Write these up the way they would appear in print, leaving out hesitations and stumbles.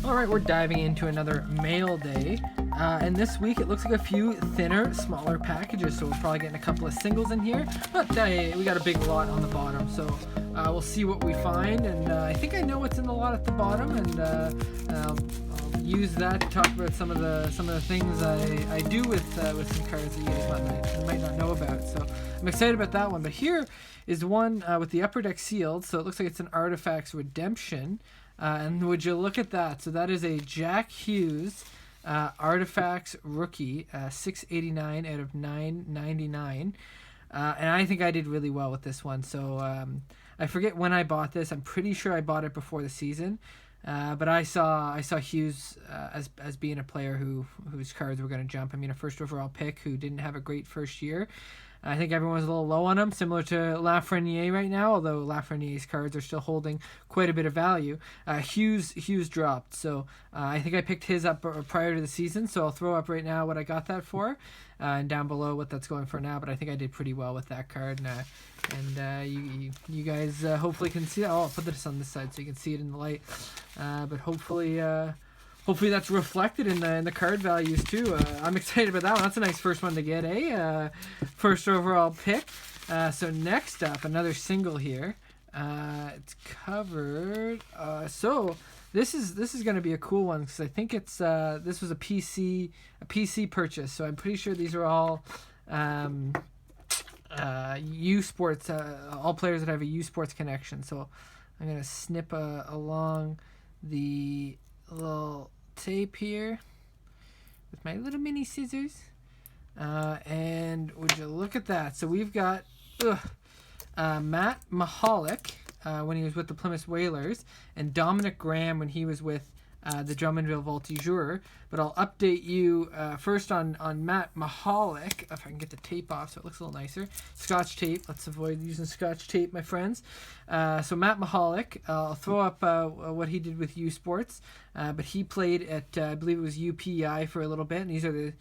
Alright, we're diving into another mail day. And this week it looks like a few thinner, smaller packages, so we're probably getting a couple of singles in here. But we got a big lot on the bottom, so we'll see what we find. And I think I know what's in the lot at the bottom, and I'll use that to talk about some of the things I do with some cards that you guys might not know about. So I'm excited about that one. But here is one with the upper deck sealed, so it looks like it's an Artifacts Redemption. And would you look at that? So that is a Jack Hughes Artifacts rookie, 689 out of 999. And I think I did really well with this one. So I forget when I bought this. I'm pretty sure I bought it before the season. But I saw Hughes as being a player whose cards were going to jump. I mean, a first overall pick who didn't have a great first year. I think everyone's a little low on him, similar to Lafreniere right now, although Lafreniere's cards are still holding quite a bit of value. Hughes dropped, so I think I picked his up prior to the season, so I'll throw up right now what I got that for, and down below what that's going for now, but I think I did pretty well with that card, and you guys hopefully can see that. Oh, I'll put this on this side so you can see it in the light, but hopefully that's reflected in the card values too. I'm excited about that one. That's a nice first one to get, first overall pick. So next up, another single here. It's covered. So this is going to be a cool one because I think it's this was a PC purchase. So I'm pretty sure these are all U Sports, all players that have a U Sports connection. So I'm going to snip along the little tape here with my little mini scissors, and would you look at that? So we've got Matt Mahalik when he was with the Plymouth Whalers, and Dominic Graham when he was with the Drummondville Voltigeurs. But I'll update you first on Matt Mahalik, if I can get the tape off so it looks a little nicer. Scotch tape. Let's avoid using Scotch tape, my friends. So Matt Mahalik, I'll throw up what he did with U Sports, but he played at, I believe it was UPI for a little bit, and these are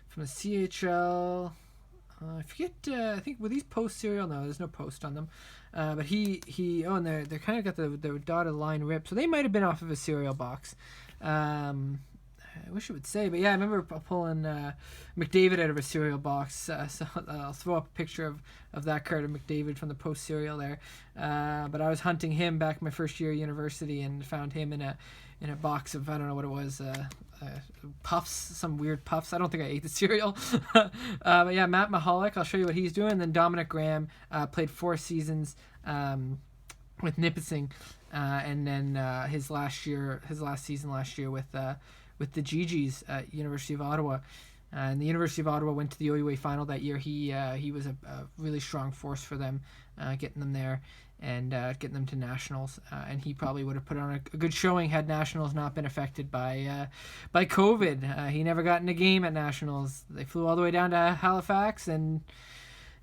from the CHL. I forget, I think, were these post serial? No, there's no post on them. But and they're kind of got the dotted line ripped, so they might have been off of a cereal box. I wish it would say, but yeah, I remember pulling McDavid out of a cereal box, so I'll throw up a picture of that card of McDavid from the post cereal there. But I was hunting him back my first year at university and found him in a box of, I don't know what it was, puffs, some weird puffs. I don't think I ate the cereal. But yeah, Matt Mahalik, I'll show you what he's doing. And then Dominic Graham played 4 seasons with Nipissing, and then his last season last year with the GGs at University of Ottawa. And the University of Ottawa went to the OUA final that year. He was a really strong force for them, getting them there and getting them to nationals. And he probably would have put on a good showing had nationals not been affected by COVID. He never got in a game at nationals. They flew all the way down to Halifax, and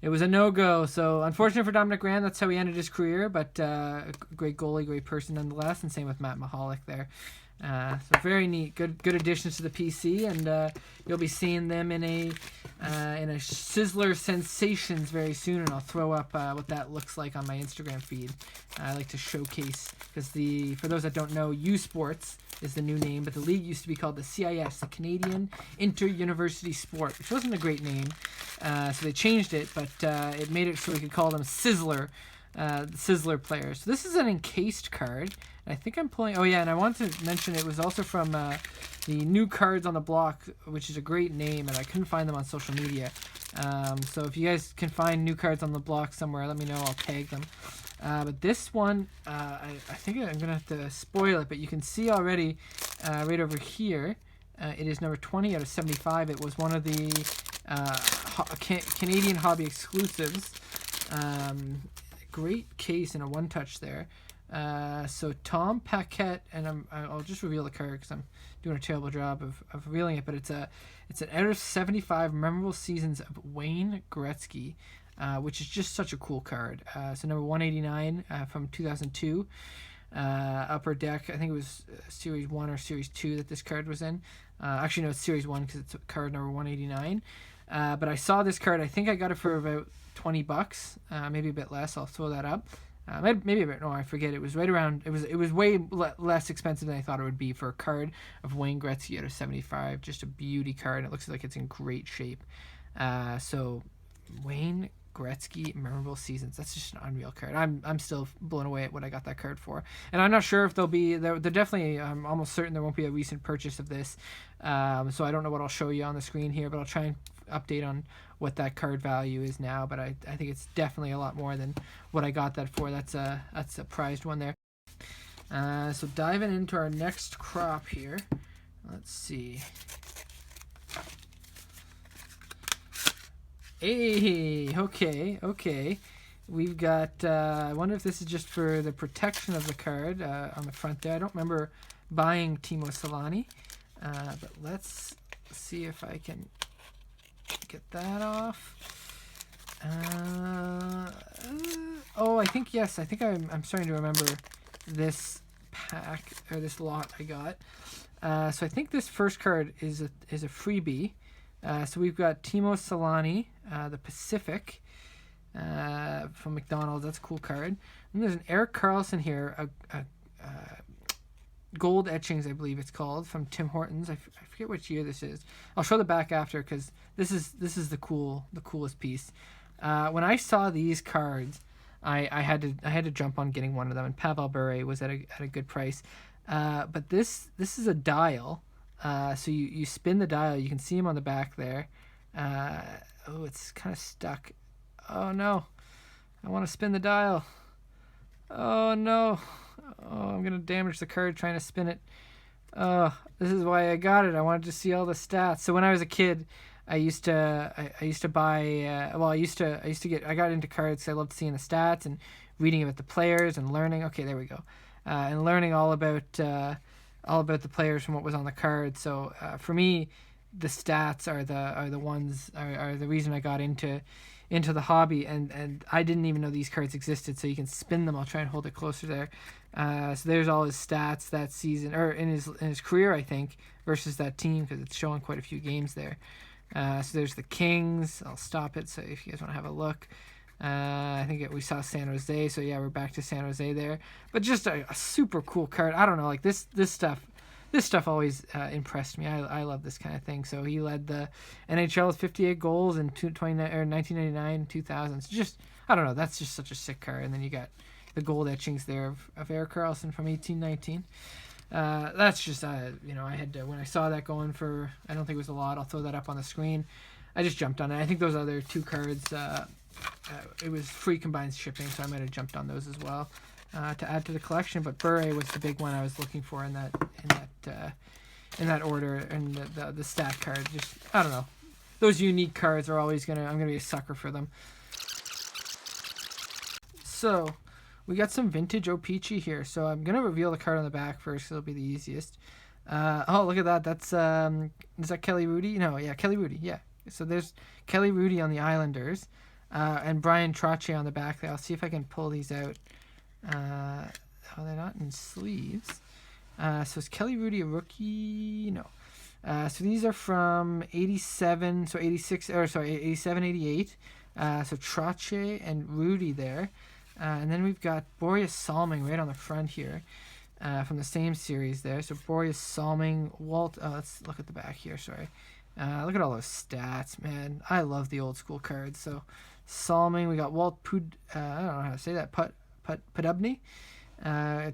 it was a no-go. So unfortunate for Dominic Graham, that's how he ended his career. But a great goalie, great person nonetheless. And same with Matt Mahalik there. So very neat, good additions to the PC, and you'll be seeing them in a Sizzler Sensations very soon, and I'll throw up what that looks like on my Instagram feed. I like to showcase, because for those that don't know, U Sports is the new name, but the league used to be called the CIS, the Canadian Inter-University Sport, which wasn't a great name, so they changed it, but it made it so we could call them Sizzler. Sizzler players. So this is an encased card. I think I'm pulling. Oh yeah, and I want to mention it was also from the New Cards on the Block, which is a great name, and I couldn't find them on social media. So if you guys can find New Cards on the Block somewhere, let me know. I'll tag them. But this one, I think I'm gonna have to spoil it, but you can see already right over here. It is number 20 out of 75. It was one of the Canadian hobby exclusives. Great case and a one-touch there. So Tom Paquette, and I'll just reveal the card because I'm doing a terrible job of revealing it, but it's an out of 75 memorable seasons of Wayne Gretzky, which is just such a cool card. So number 189 from 2002. Upper deck, I think it was Series 1 or Series 2 that this card was in. Actually, no, it's Series 1 because it's card number 189. But I saw this card. I think I got it for about $20, maybe a bit less. I'll throw that up. Maybe a bit. No, I forget. It was right around. It was way less expensive than I thought it would be for a card of Wayne Gretzky out of 75. Just a beauty card. It looks like it's in great shape. So Wayne Gretzky memorable seasons. That's just an unreal card. I'm still blown away at what I got that card for, and I'm not sure if they'll be. They're definitely. I'm almost certain there won't be a recent purchase of this. So I don't know what I'll show you on the screen here, but I'll try and update on what that card value is now. But I think it's definitely a lot more than what I got that for. That's a prized one there. So diving into our next crop here. Let's see. Hey, okay. We've got, I wonder if this is just for the protection of the card on the front there. I don't remember buying Timo Solani, but let's see if I can get that off. Oh, I think, yes, I think I'm starting to remember this pack, or this lot I got. So I think this first card is a freebie. So we've got Timo Solani, the Pacific, from McDonald's. That's a cool card. And there's an Erik Karlsson here, a gold etchings, I believe it's called, from Tim Hortons. I forget which year this is. I'll show the back after because this is the coolest piece. When I saw these cards, I had to jump on getting one of them, and Pavel Bure was at a good price. But this is a dial. So you spin the dial. You can see him on the back there. Oh, it's kind of stuck. Oh no, I want to spin the dial. Oh no, oh, I'm gonna damage the card trying to spin it. Oh, this is why I got it. I wanted to see all the stats. So when I was a kid, I used to buy. I got into cards because I loved seeing the stats and reading about the players and learning. Okay, there we go. And learning all about the players from what was on the card. So for me, the stats are the ones are the reason I got into the hobby, and I didn't even know these cards existed. So you can spin them. I'll try and hold it closer there. So there's all his stats that season, or in his career, I think, versus that team, because it's showing quite a few games there. So there's the Kings. I'll stop it so if you guys want to have a look. I think we saw San Jose, so yeah, we're back to San Jose there. But just a super cool card. I don't know, like this stuff always impressed me. I love this kind of thing. So he led the NHL with 58 goals in 1999 and 2000. So just, I don't know, that's just such a sick card. And then you got the gold etchings there of Erik Karlsson from 1819. That's just, I had to, when I saw that going for, I don't think it was a lot, I'll throw that up on the screen. I just jumped on it. I think those other two cards, it was free combined shipping, so I might have jumped on those as well to add to the collection. But Bure was the big one I was looking for in that order, and the stat card. Just, I don't know, those unique cards are always I'm gonna be a sucker for them. So we got some vintage o-pee-chee here. So I'm gonna reveal the card on the back first. So it'll be the easiest. Oh, look at that. That's is that Kelly Rudy? No, yeah, Kelly Rudy. Yeah. So there's Kelly Rudy on the Islanders, and Brian Trottier on the back there. I'll see if I can pull these out. Oh, they're not in sleeves. So is Kelly Rudy a rookie? No. So these are from 87, so 86, or sorry, 87, 88. So Trottier and Rudy there. And then we've got Boreas Salming right on the front here, from the same series there. So Boreas Salming, Walt, let's look at the back here, sorry. Look at all those stats, man. I love the old school cards. So Salming, we got Walt I don't know how to say that, Podubny.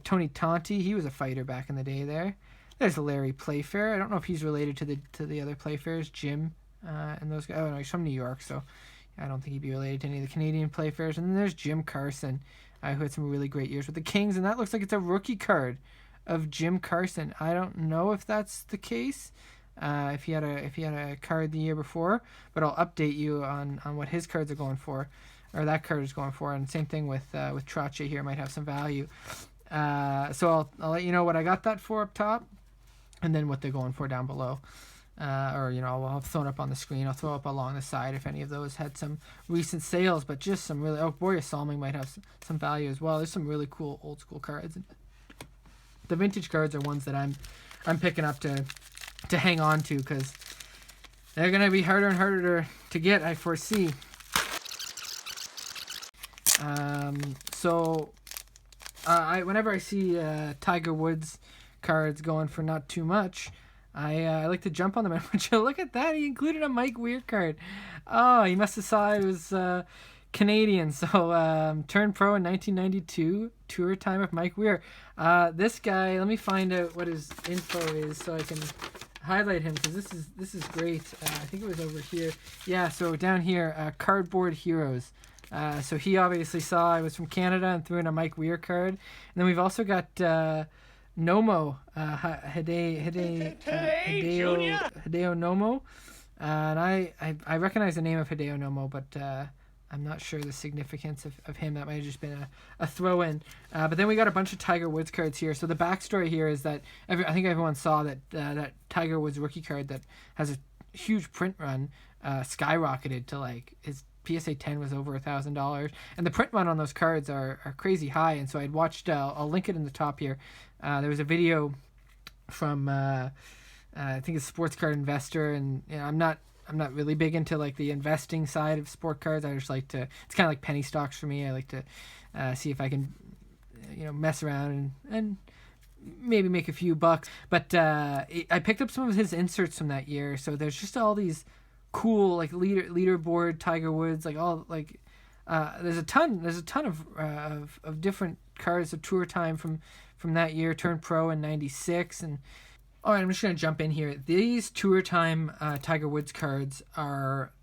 Tony Tonti, he was a fighter back in the day there. There's Larry Playfair. I don't know if he's related to the other Playfairs, Jim, and those guys. Oh no, he's from New York, so I don't think he'd be related to any of the Canadian Playfairs. And then there's Jim Carson, who had some really great years with the Kings, and that looks like it's a rookie card of Jim Carson. I don't know if that's the case. If he had a card the year before, but I'll update you on what his cards are going for, or that card is going for. And same thing with Trottier here, might have some value. So I'll let you know what I got that for up top, and then what they're going for down below. Or I'll throw it up on the screen. I'll throw up along the side if any of those had some recent sales, but just some really. Oh, Boreas Salming might have some value as well. There's some really cool old school cards. And the vintage cards are ones that I'm picking up to hang on to, because they're going to be harder and harder to get, I foresee. So Whenever I see Tiger Woods cards going for not too much, I like to jump on them. And look at that, he included a Mike Weir card. Oh, he must have saw I was Canadian. So turned pro in 1992, tour time of Mike Weir. This guy, let me find out what his info is so I can highlight him, because this is great. I think it was over here. Yeah, so down here, Cardboard Heroes. So he obviously saw I was from Canada and threw in a Mike Weir card. And then we've also got Nomo, Hideo Nomo. And I recognize the name of Hideo Nomo, but I'm not sure the significance of him. That might have just been a throw-in. But then we got a bunch of Tiger Woods cards here. So the backstory here is that I think everyone saw that that Tiger Woods rookie card that has a huge print run skyrocketed to, like, his PSA 10 was over $1,000, and the print run on those cards are crazy high. And so I'd watched. I'll link it in the top here. There was a video from I think it's Sports Card Investor, and I'm not really big into like the investing side of sport cards. I just like to. It's kind of like penny stocks for me. I like to see if I can mess around and maybe make a few bucks. But I picked up some of his inserts from that year. So there's just all these cool like leaderboard Tiger Woods, like all like there's a ton of different cards of tour time from that year. Turned pro in 96. And all right, I'm just gonna jump in here. These tour time Tiger Woods cards are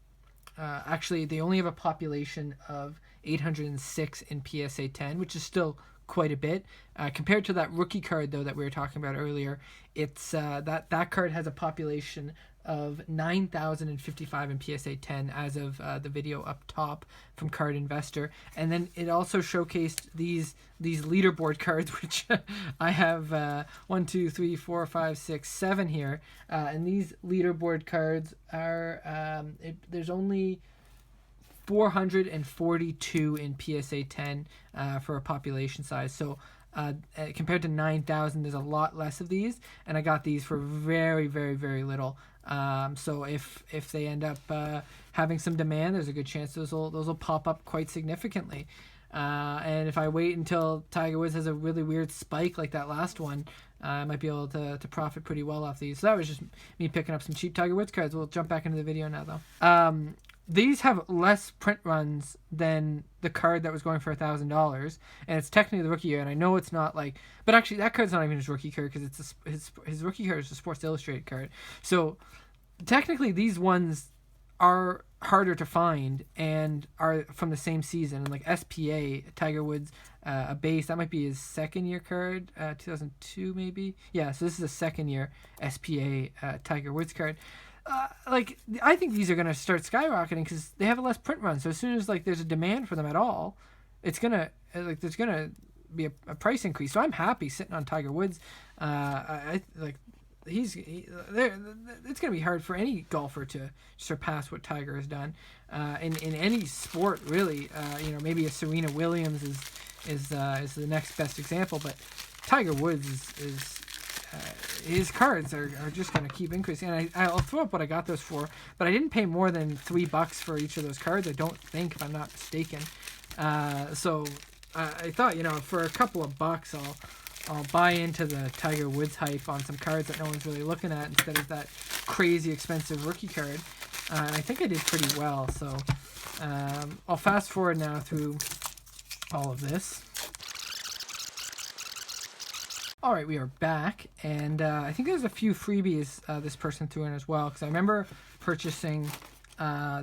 actually, they only have a population of 806 in PSA 10, which is still quite a bit compared to that rookie card though that we were talking about earlier. It's that card has a population of 9,055 in PSA 10 as of the video up top from Card Investor. And then it also showcased these leaderboard cards, which I have 1, 2, 3, 4, 5, 6, 7 here. And these leaderboard cards are there's only 442 in PSA 10 for a population size. So compared to 9,000, there's a lot less of these, and I got these for very, very, very little. So if they end up having some demand, there's a good chance those will pop up quite significantly. And if I wait until Tiger Woods has a really weird spike like that last one, I might be able to profit pretty well off these. So that was just me picking up some cheap Tiger Woods cards. We'll jump back into the video now though. These have less print runs than the card that was going for $1,000, and it's technically the rookie year. And I know it's not like, but actually that card's not even his rookie card, because it's his rookie card is a Sports Illustrated card. So technically these ones are harder to find and are from the same season. And like SPA Tiger Woods, a base, that might be his second year card, 2002 maybe. Yeah, so this is a second year SPA Tiger Woods card. Like, I think these are going to start skyrocketing because they have a less print run. So as soon as like there's a demand for them at all, it's gonna like there's gonna be a price increase. So I'm happy sitting on Tiger Woods. I like it's gonna be hard for any golfer to surpass what Tiger has done in any sport really. Maybe a Serena Williams is the next best example, but Tiger Woods is his cards are just going to keep increasing. And I'll throw up what I got those for, but I didn't pay more than $3 for each of those cards, I don't think, if I'm not mistaken. So I thought, for a couple of bucks, I'll buy into the Tiger Woods hype on some cards that no one's really looking at instead of that crazy expensive rookie card. And I think I did pretty well. So I'll fast forward now through all of this. All right, we are back, and I think there's a few freebies this person threw in as well, because I remember purchasing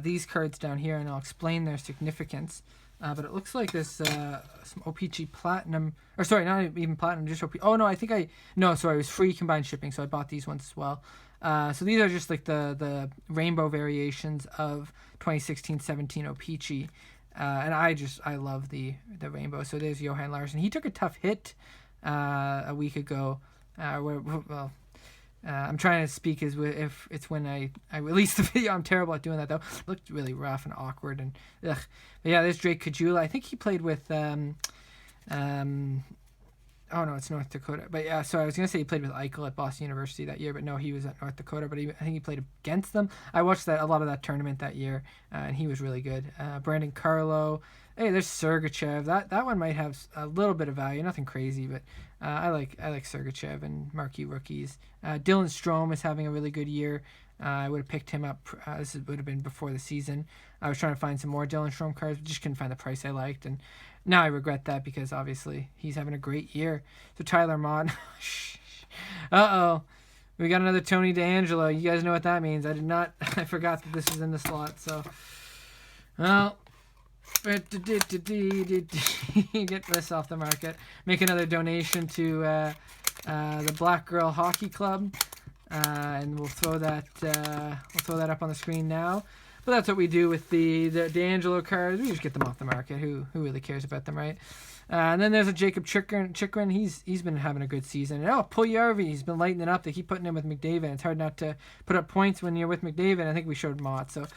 these cards down here, and I'll explain their significance. But it looks like there's some o-pee-chee Platinum, or sorry, not even Platinum, just o-pee-chee. Oh, no, it was free combined shipping, so I bought these ones as well. So these are just like the rainbow variations of 2016-17 o-pee-chee. And I love the rainbow. So there's Johan Larsson. He took a tough hit a week ago. I'm trying to speak as if it's when I released the video. I'm terrible at doing that though. It looked really rough and awkward and ugh. But yeah, there's Drake Kajula. I think he played with oh no, it's North Dakota. But yeah, so I was gonna say he played with Eichel at Boston University that year, but no, he was at North Dakota. But I think he played against them. I watched a lot of that tournament that year, and he was really good. Brandon Carlo. Hey, there's Sergachev. That one might have a little bit of value, nothing crazy, but I like Sergachev and marquee rookies. Dylan Strome is having a really good year. I would have picked him up. This would have been before the season. I was trying to find some more Dylan Strome cards, but just couldn't find the price I liked, and now I regret that because obviously he's having a great year. So Tyler Mott. Uh-oh. We got another Tony DeAngelo. You guys know what that means. I forgot that this was in the slot, so. Well, get this off the market. Make another donation to the Black Girl Hockey Club, and we'll throw that up on the screen now. But that's what we do with the DeAngelo cards. We just get them off the market. Who really cares about them, right? And then there's a Jacob Chikrin. He's been having a good season. And Puljujarvi, he's been lighting it up. They keep putting him with McDavid. It's hard not to put up points when you're with McDavid. I think we showed Mott. So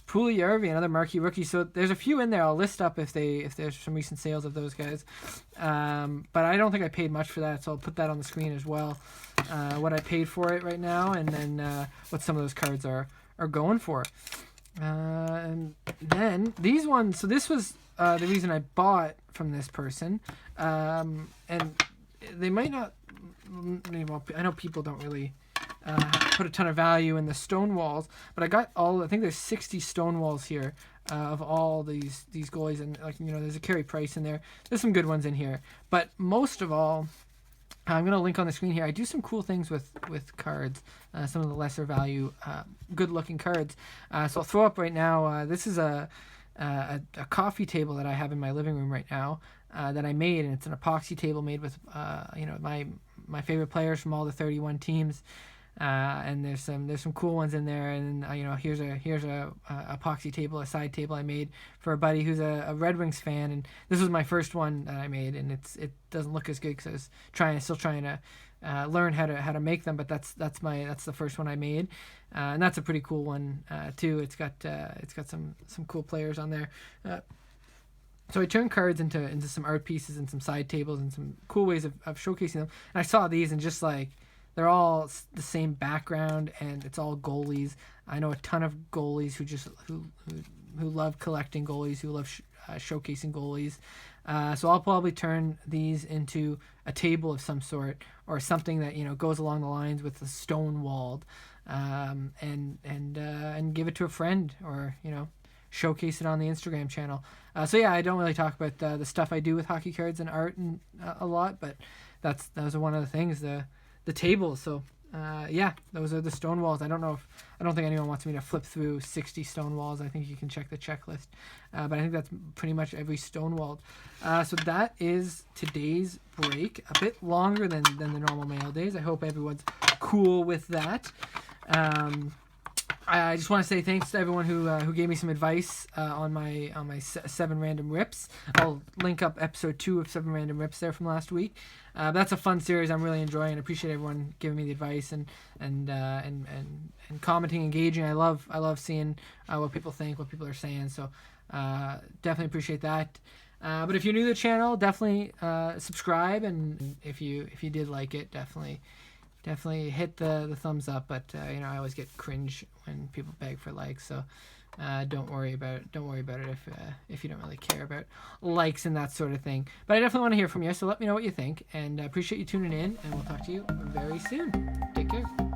Puljujarvi, another marquee rookie. So there's a few in there. I'll list up if there's some recent sales of those guys. But I don't think I paid much for that, so I'll put that on the screen as well. What I paid for it right now, and then what some of those cards are going for. And then these ones. So this was the reason I bought from this person, and they might not. I know people don't really put a ton of value in the stone walls, but I got all. I think there's 60 stone walls here of all these goalies, and there's a Carey Price in there. There's some good ones in here, but most of all, I'm going to link on the screen here. I do some cool things with cards, some of the lesser value, good-looking cards. So I'll throw up right now. This is a coffee table that I have in my living room right now that I made, and it's an epoxy table made with my favorite players from all the 31 teams. And there's some cool ones in there, and here's a epoxy table, a side table I made for a buddy who's a Red Wings fan, and this was my first one that I made, and it doesn't look as good because I was still trying to learn how to make them, but that's the first one I made, and that's a pretty cool one too. It's got some cool players on there. So I turned cards into some art pieces and some side tables and some cool ways of showcasing them. And I saw these and just like, they're all the same background, and it's all goalies. I know a ton of goalies who love collecting goalies, who love showcasing goalies. So I'll probably turn these into a table of some sort, or something that goes along the lines with the stone walled, and give it to a friend, or showcase it on the Instagram channel. So yeah, I don't really talk about the stuff I do with hockey cards and art and a lot, but that was one of the things, the tables. So yeah, those are the stone walls. I don't think anyone wants me to flip through 60 stone walls. I think you can check the checklist, but I think that's pretty much every stone walled. So that is today's break, a bit longer than the normal mail days. I hope everyone's cool with that. I just want to say thanks to everyone who gave me some advice on my 7 random rips. I'll link up episode 2 of 7 random rips there from last week. That's a fun series I'm really enjoying. I appreciate everyone giving me the advice and commenting, engaging. I love seeing what people think, what people are saying. So definitely appreciate that. But if you're new to the channel, definitely subscribe, and if you did like it, definitely hit the thumbs up. But I always get cringe when people beg for likes, so don't worry about it if you don't really care about likes and that sort of thing. But I definitely want to hear from you, so let me know what you think, and I appreciate you tuning in, and we'll talk to you very soon. Take care.